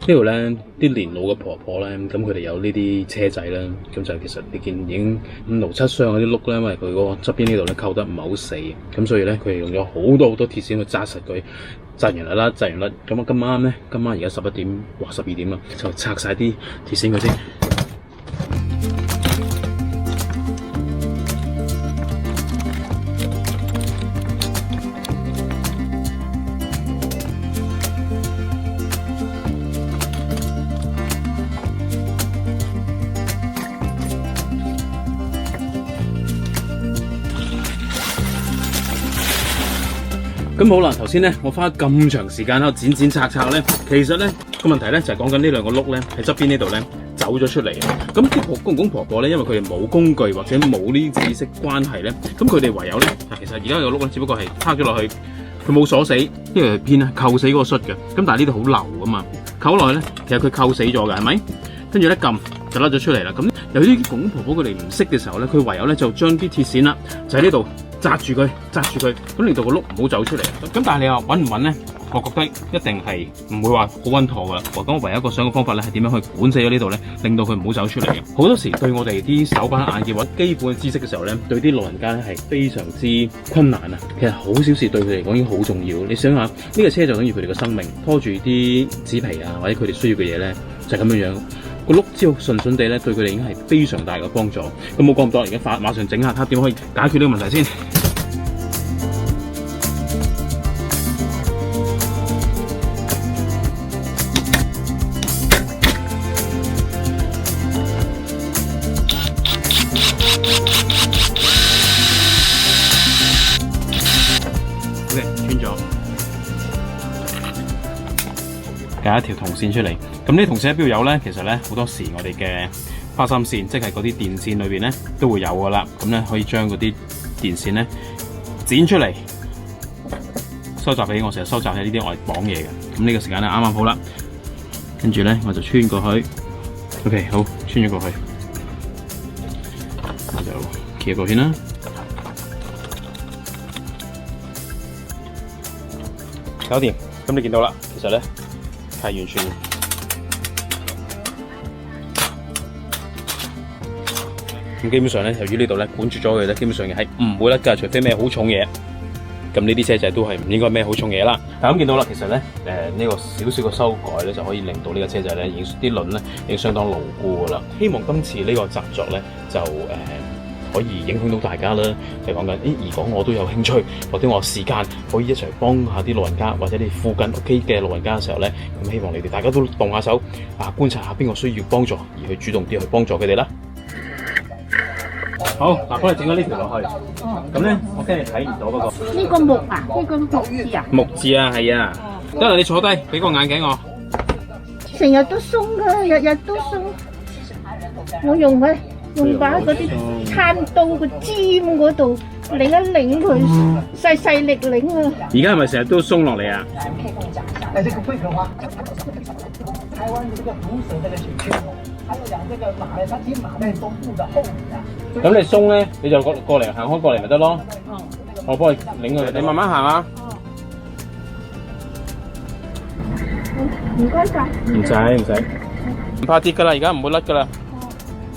呢度咧啲年老嘅婆婆咧，咁佢哋有呢啲車仔啦，咁就其實你見已經5、6、7箱嗰啲轆咧，因為佢嗰個側邊呢度咧扣得唔係好死，咁所以咧佢哋用咗好多鐵線去紮實佢，紮完啦，紮完啦，咁啊今晚而家11點，哇12點啦，就拆晒啲鐵線佢先。咁好啦，頭先咧我花咁長時間喺度剪拆咧，其實咧個問題咧就係講緊呢兩個轆咧喺側邊呢度咧走咗出嚟。咁啲公公婆婆咧，因為佢哋冇工具或者冇呢啲知識關係咧，咁佢哋唯有咧，其實而家個轆咧只不過係拋咗落去，佢冇鎖死，因為偏咧扣死嗰個摔嘅。咁但係呢度好流噶嘛，扣落去咧，其實佢扣死咗嘅，係咪？跟住咧撳就甩咗出嚟啦。咁由於啲公公婆婆佢哋唔識嘅時候咧，佢唯有咧就將啲鐵線啦，就喺呢度紮住佢，咁令到個轆唔好走出嚟。咁但係你話穩唔穩咧？我覺得一定係唔會話好穩妥噶啦。咁我唯一一個想嘅方法咧係點樣去管死咗呢度咧，令到佢唔好走出嚟嘅。好多時對我哋啲手板眼見或者基本嘅知識嘅時候咧，對啲老人家咧係非常之困難啊。其實好小事對佢嚟講已經好重要。你想下，呢個車就等於佢哋嘅生命，拖住啲紙皮啊或者佢哋需要嘅嘢咧，就係咁樣樣。個轆只要順順地咧，對佢哋已經係非常大嘅幫助。咁冇講咁多，而家馬上整下睇下點可以解決呢個問題先。OK， 穿咗，夾一條銅線出嚟。咁呢啲銅線喺邊度有咧？其實咧好多時我哋嘅花芯線，即係嗰啲電線裏邊咧都會有噶啦。咁咧可以將嗰啲電線咧剪出嚟，收集起我成日收集起呢啲我嚟綁嘢嘅。咁呢個時間咧啱啱好啦。跟住咧我就穿過去。OK， 好，穿咗過去，我就企過先啦。搞掂。咁你見到啦，其實咧係完全。咁基本上咧，由於呢度咧管住咗佢咧，基本上係唔會甩㗎，除非咩好重嘢。咁呢啲車仔都係唔應該咩好重嘢啦。咁見到啦，其實咧呢個少少嘅修改咧，就可以令到呢個車仔咧，已經啲輪咧已經相當牢固㗎啦。希望今次呢個習作咧，就可以影響到大家啦。就講緊，如果我都有興趣或者我有時間，可以一齊幫下啲老人家或者你附近屋企嘅老人家嘅時候咧，咁希望你哋大家都動下手觀察下邊個需要幫助，而去主動啲去幫助佢哋啦。好，嗱，幫你整咗呢條落去。咁咧，我驚你睇唔到嗰個。呢個木啊，呢個木字啊。木字啊，係啊。得啦，你坐低，俾個眼鏡我。成日都鬆㗎，日日都鬆。我用把嗰啲餐刀個尖嗰度擰一擰佢，細力擰啊。而家係咪成日都鬆落嚟啊？咁你鬆咧，你就過嚟行開過嚟咪得咯。我幫你擰佢，你慢慢行啊。唔該晒。唔使，唔怕跌噶啦，而家唔會甩噶啦。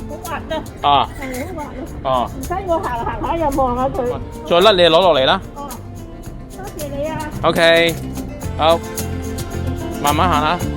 好滑啊！啊，係好滑咯。哦。唔使我行下又望下佢。再甩你就攞落嚟啦。哦，多謝你啊。OK， 好，慢慢行下。